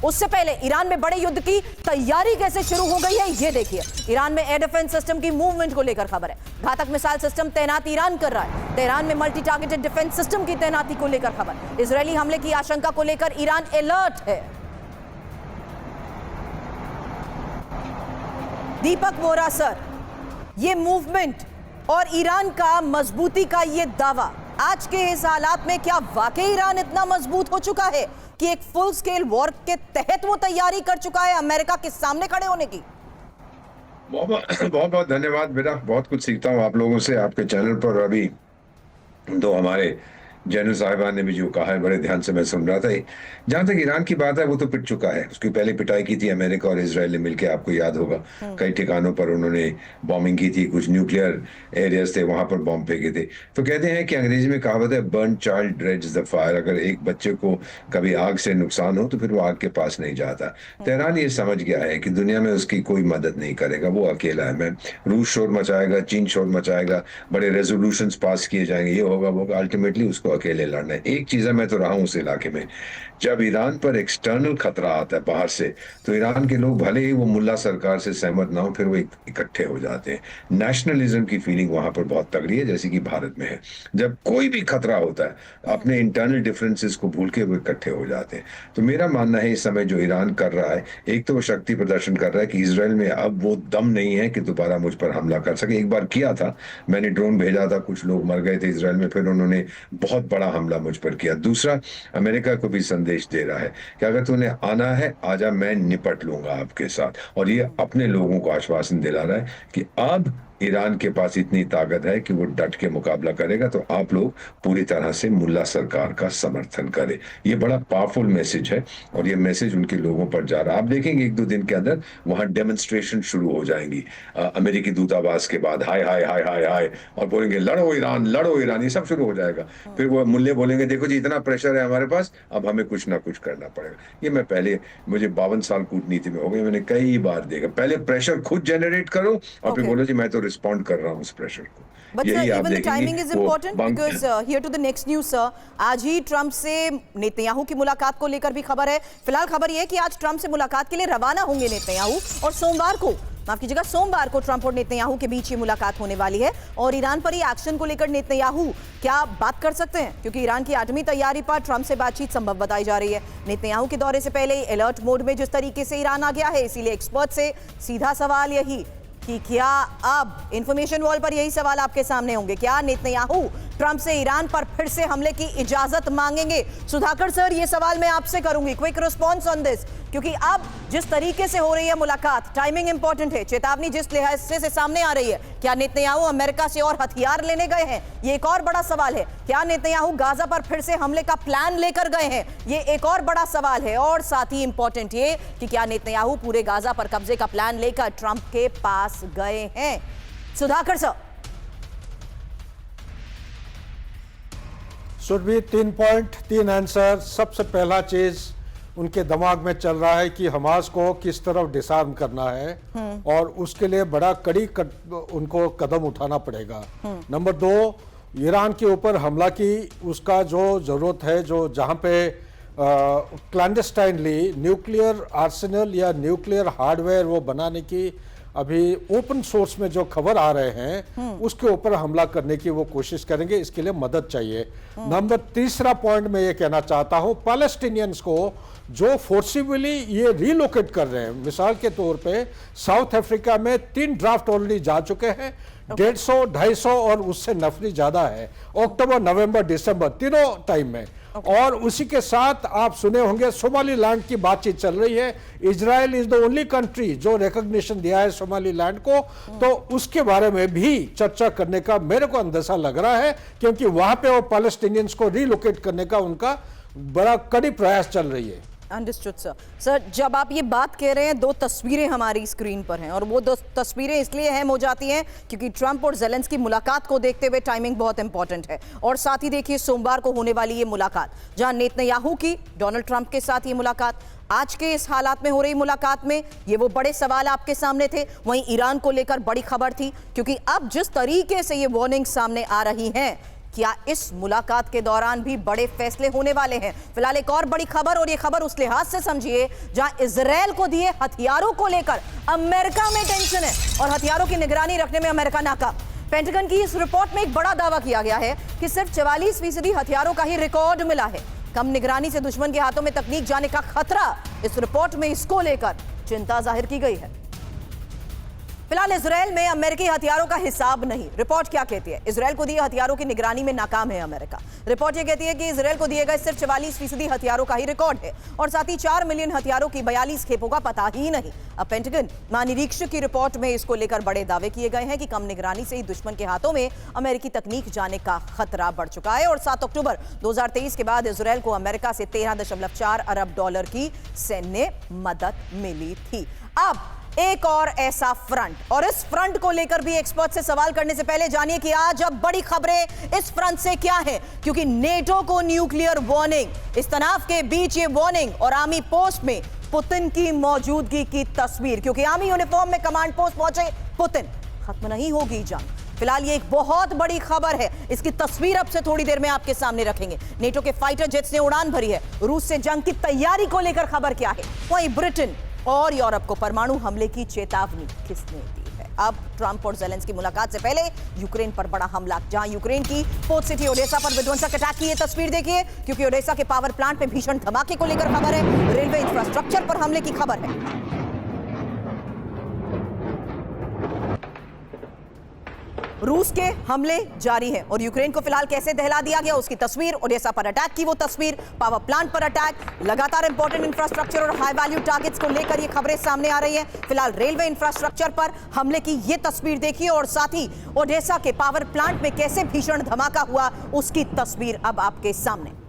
उससे पहले ईरान में बड़े युद्ध की तैयारी कैसे शुरू हो गई है ये देखिए। ईरान में एयर डिफेंस सिस्टम की मूवमेंट को लेकर खबर है। घातक मिसाइल सिस्टम तैनात ईरान कर रहा है। तेहरान में मल्टी टारगेटेड डिफेंस सिस्टम की तैनाती को लेकर खबर। इजरायली हमले की आशंका को लेकर ईरान अलर्ट है। दीपक वोरा सर, ये मूवमेंट और ईरान का मजबूती का ये दावा, आज के इस हालात में क्या वाकई ईरान इतना मजबूत हो चुका है कि एक फुल स्केल वॉर के तहत वो तैयारी कर चुका है अमेरिका के सामने खड़े होने की? बहुत बहुत धन्यवाद बेटा। बहुत कुछ सीखता हूँ आप लोगों से, आपके चैनल पर। अभी तो हमारे जनरल साहिबान ने भी जो कहा है बड़े ध्यान से मैं सुन रहा था। जहां तक ईरान की बात है, वो तो पिट चुका है। उसकी पहले पिटाई की थी अमेरिका और इजराइल ने मिलकर, आपको याद होगा। कई ठिकानों पर उन्होंने बॉम्बिंग की थी, कुछ न्यूक्लियर एरियाज थे वहां पर बॉम्ब फेंके थे। तो कहते हैं कि अंग्रेजी में कहावत है, burn child dreads the fire. अगर एक बच्चे को कभी आग से नुकसान हो तो फिर वो आग के पास नहीं जाता। तेहरान ये समझ गया है कि दुनिया में उसकी कोई मदद नहीं करेगा, वो अकेला है। मैं रूस शोर मचाएगा, चीन शोर मचाएगा, बड़े रेजोल्यूशंस पास किए जाएंगे, ये होगा वो होगा, अल्टीमेटली उसको अकेले लड़ना है। एक चीज है, मैं तो रहा हूं उस इलाके में, जब ईरान पर एक्सटर्नल खतरा आता है बाहर से, तो ईरान के लोग भले ही वो मुल्ला सरकार से सहमत ना हो, फिर वो इकट्ठे हो जाते हैं। नेशनलिज्म की फीलिंग वहां पर बहुत तगड़ी है, जैसे कि भारत में है। जब कोई भी खतरा होता है, अपने इंटरनल डिफरेंसेस को भूल के वो इकट्ठे हो जाते हैं। तो मेरा मानना है इस समय जो ईरान कर रहा है, एक तो वो शक्ति प्रदर्शन कर रहा है कि इजराइल में अब वो दम नहीं है कि दोबारा मुझ पर हमला कर सके। एक बार किया था, मैंने ड्रोन भेजा था, कुछ लोग मर गए थे इजराइल में, फिर उन्होंने बहुत बड़ा हमला मुझ पर किया। दूसरा, अमेरिका को भी संदेश दे रहा है कि अगर तूने आना है आजा, मैं निपट लूंगा आपके साथ। और ये अपने लोगों को आश्वासन दिला रहा है कि अब ईरान के पास इतनी ताकत है कि वो डट के मुकाबला करेगा। तो आप लोग पूरी तरह से मुल्ला सरकार का समर्थन करें। ये बड़ा पावरफुल मैसेज है और ये मैसेज उनके लोगों पर जा रहा है। आप देखेंगे एक दो दिन के अंदर वहां डेमोन्स्ट्रेशन शुरू हो जाएंगी अमेरिकी दूतावास के बाद, हाय हाय हाय हाय हाय, और बोलेंगे लड़ो ईरान, लड़ो ईरान, ये सब शुरू हो जाएगा। फिर वो मुल्ले बोलेंगे देखो जी इतना प्रेशर है हमारे पास, अब हमें कुछ ना कुछ करना पड़ेगा। ये मैं पहले, मुझे 52 साल कूटनीति में हो गए, मैंने कई बार देखा। पहले प्रेशर खुद जनरेट करो और फिर बोलो जी मैं तो रिस्पॉन्ड कर रहा हूं उस प्रेशर को। But sir, even the timing is important because here to the next news sir, आज ही ट्रंप से नेतन्याहू की मुलाकात को लेकर भी खबर है। फिलहाल खबर यह है कि आज ट्रंप से मुलाकात के लिए रवाना होंगे नेतन्याहू और सोमवार को, माफ कीजिएगा, सोमवार को ट्रंप और नेतन्याहू के बीच ये मुलाकात होने वाली है। और ईरान पर ही एक्शन को लेकर नेतन्याहू क्या बात कर सकते हैं, क्योंकि ईरान की एटमी तैयारी पर ट्रंप से बातचीत संभव बताई जा रही है। नेतन्याहू के दौरे से पहले अलर्ट मोड में जिस तरीके से ईरान आ गया है, इसीलिए एक्सपर्ट से सीधा सवाल यही कि क्या अब इंफॉर्मेशन वॉल पर यही सवाल आपके सामने होंगे, क्या नेतन्याहू ट्रंप से ईरान पर फिर से हमले की इजाजत मांगेंगे? सुधाकर सर, ये सवाल मैं आपसे करूंगी, क्विक रिस्पांस ऑन दिस, क्योंकि अब जिस तरीके से हो रही है मुलाकात, टाइमिंग इंपॉर्टेंट है, चेतावनी जिस लिहाज से सामने आ रही है, क्या नेतन्याहू अमेरिका से और हथियार लेने गए हैं? ये एक और बड़ा सवाल है। क्या नेतन्याहू गाजा पर फिर से हमले का प्लान लेकर गए हैं? ये एक और बड़ा सवाल है। और साथ ही इंपॉर्टेंट ये कि क्या नेतन्याहू पूरे गाजा पर कब्जे का प्लान लेकर ट्रंप के पास गए हैं? Sudhakar sir. Surabhi, 3 point 3 answer. सबसे पहला चीज उनके दिमाग में चल रहा है कि हमास को किस तरफ डिसआर्म करना है और उसके लिए बड़ा उनको कदम उठाना पड़ेगा। नंबर 2, ईरान के ऊपर हमला की उसका जो जरूरत है, जो जहां पे क्लैंडस्टाइनली न्यूक्लियर आर्सेनल या न्यूक्लियर हार्डवेयर वो बनाने की अभी ओपन सोर्स में जो खबर आ रहे हैं उसके ऊपर हमला करने की वो कोशिश करेंगे। इसके लिए मदद चाहिए। नंबर 3 पॉइंट में ये कहना चाहता हूं, पैलेस्टीनियंस को जो फोर्सिबली ये रिलोकेट कर रहे हैं, मिसाल के तौर पे साउथ अफ्रीका में 3 ड्राफ्ट ऑलरेडी जा चुके हैं, 150, 250 और उससे नफरी ज्यादा है, अक्टूबर, नवंबर, दिसंबर तीनों टाइम में। और उसी के साथ आप सुने होंगे सोमालीलैंड की बातचीत चल रही है। Israel is the only country जो रिकॉग्निशन दिया है सोमालीलैंड को, तो उसके बारे में भी चर्चा करने का मेरे को अंदेशा लग रहा है, क्योंकि वहां पे वो पैलेस्टीनियंस को रिलोकेट करने का उनका बड़ा कड़ी प्रयास चल रही है। Understood sir. सर, जब आप ये बात कह रहे हैं, 2 तस्वीरें हमारी स्क्रीन पर हैं और वो 2 तस्वीरें इसलिए अहम हो जाती हैं क्योंकि ट्रंप और ज़ेलेंस्की मुलाकात को देखते हुए टाइमिंग बहुत इंपॉर्टेंट है। और साथ ही देखिए सोमवार को होने वाली ये मुलाकात, जहां नेतन्याहू की डोनाल्ड ट्रंप के साथ ये मुलाकात, आज के इस हालात में हो रही मुलाकात में ये वो बड़े सवाल आपके सामने थे। वहीं ईरान को लेकर बड़ी खबर थी, क्योंकि अब जिस तरीके से ये वार्निंग सामने आ रही हैं, क्या इस मुलाकात के दौरान भी बड़े फैसले होने वाले हैं? फिलहाल एक और बड़ी खबर, और ये खबर उस लिहाज से समझिए जहां इजरायल को दिए हथियारों को लेकर अमेरिका में टेंशन है और हथियारों की निगरानी रखने में अमेरिका नाकाम। पेंटागन की इस रिपोर्ट में एक बड़ा दावा किया गया है कि सिर्फ 44% हथियारों का ही रिकॉर्ड मिला है। कम निगरानी से दुश्मन के हाथों में तकनीक जाने का खतरा, इस रिपोर्ट में इसको लेकर चिंता जाहिर की गई है। फिलहाल इजरायल में अमेरिकी हथियारों का हिसाब नहीं। रिपोर्ट क्या कहती है? इजरायल को दिए हथियारों की निगरानी में नाकाम है अमेरिका। रिपोर्ट ये कहती है कि इजरायल को दिए गए सिर्फ 44% हथियारों का ही रिकॉर्ड है और साथ ही 4 मिलियन हथियारों की 42 खेपों का पता ही नहीं। अब पेंटागन महानिरीक्षक की रिपोर्ट में इसको लेकर बड़े दावे किए गए हैं कि कम निगरानी से ही दुश्मन के हाथों में अमेरिकी तकनीक जाने का खतरा बढ़ चुका है और 7 अक्टूबर 2023 के बाद इजरायल को अमेरिका से $13.4 अरब की सैन्य मदद मिली थी। अब एक और ऐसा फ्रंट, और इस फ्रंट को लेकर भी एक्सपर्ट से सवाल करने से पहले जानिए कि आज अब बड़ी खबरें इस फ्रंट से क्या है, क्योंकि नेटो को न्यूक्लियर वार्निंग। इस तनाव के बीच ये वार्निंग और आर्मी पोस्ट में पुतिन की मौजूदगी की तस्वीर, क्योंकि आर्मी यूनिफॉर्म में कमांड पोस्ट पहुंचे पुतिन। खत्म नहीं होगी जंग। फिलहाल ये एक बहुत बड़ी खबर है, इसकी तस्वीर अब से थोड़ी देर में आपके सामने रखेंगे। नेटो के फाइटर जेट्स ने उड़ान भरी है। रूस से जंग की तैयारी को लेकर खबर क्या है? वहीं ब्रिटेन और यूरोप को परमाणु हमले की चेतावनी किसने दी है? अब ट्रंप और ज़ेलेंस्की मुलाकात से पहले यूक्रेन पर बड़ा हमला, जहां यूक्रेन की पोर्ट सिटी ओडेसा पर विध्वंसक अटैक की ये तस्वीर देखिए, क्योंकि ओडेसा के पावर प्लांट में भीषण धमाके को लेकर खबर है। रेलवे इंफ्रास्ट्रक्चर पर हमले की खबर है। रूस के हमले जारी हैं और यूक्रेन को फिलहाल कैसे दहला दिया गया उसकी तस्वीर, ओडेसा पर अटैक की वो तस्वीर, पावर प्लांट पर अटैक, लगातार इंपॉर्टेंट इंफ्रास्ट्रक्चर और हाई वैल्यू टारगेट्स को लेकर ये खबरें सामने आ रही हैं। फिलहाल रेलवे इंफ्रास्ट्रक्चर पर हमले की ये तस्वीर देखिए और साथ ही ओडेसा के पावर प्लांट में कैसे भीषण धमाका हुआ उसकी तस्वीर अब आपके सामने।